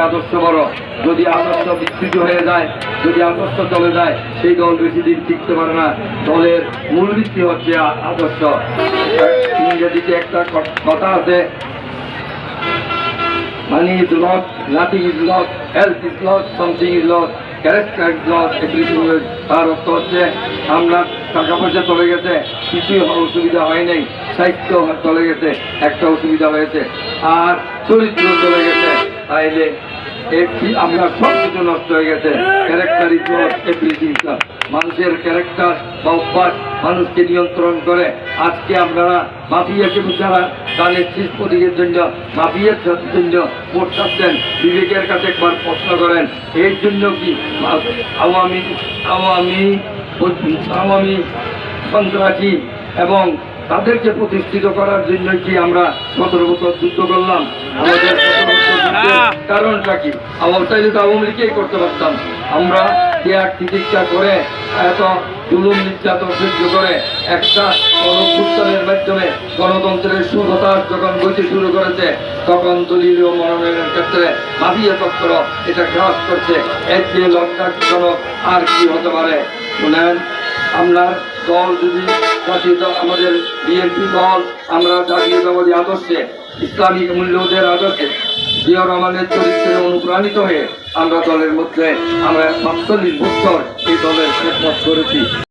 আদর্শ বড়, যদি আদর্শ বিস্তৃত হয়ে যায়, যদি আদর্শ চলে যায়, সেই দল বেশি দিন টিকতে পারে না। দলের মূল ভিত্তি হচ্ছে আদর্শ। ইংরেজিতে একটা কথা আছে, money is lost, nothing is lost, health is lost, something is lost, character is lost, everything is. তার অর্থ হচ্ছে আমরা টাকা পয়সা চলে গেছে, কিছুই অসুবিধা হয় নাই, সাহিত্য চলে গেছে, একটা অসুবিধা হয়েছে, আর চরিত্র চলে গেছে, তাইলে আমরা সব কিছু নষ্ট হয়ে গেছে। Character is lost, everything is lost. মানুষের ক্যারেক্টার বা অভ্যাস মানুষকে নিয়ন্ত্রণ করে। আজকে আপনারা মাফিয়াকে যারা তাদের শীষ প্রতীকের জন্য, মাফিয়ার জন্য ভোট চাচ্ছেন, বিবেকের কাছে একবার প্রশ্ন করেন, এর জন্য কি আওয়ামী সন্ত্রাসী এবং তাদেরকে প্রতিষ্ঠিত করার জন্য কি আমরা 17 বছর যুদ্ধ করলাম? আমাদের 17 বছর যুদ্ধের কারণটা কি? আমরা চাইলে তো আওয়ামী লীগই করতে পারতাম। আমরা ত্যাগ চিকিৎসা করে, এত জুলুম নির্যাতন সহ্য করে একটা গণঅভ্যুত্থানের মাধ্যমে গণতন্ত্রের সুবতাস যখন বইতে শুরু করেছে, তখন দলীয় মনোনয়নের ক্ষেত্রে মাফিয়া চক্র এটা গ্রাস করছে। এর চেয়ে লজ্জাজনক আর কি হতে পারে? শুনেন, আমরা দল যদি জাতীয় আমাদের বিএনপি দল, আমরা জাতীয়তাবাদী আদর্শে, ইসলামিক মূল্যবোধের আদর্শে, জিয়া রহমানের চরিত্রে অনুপ্রাণিত হয়ে আমরা দলের মধ্যে আমরা ৪৭ বছর এই দলের খেদমত করেছি।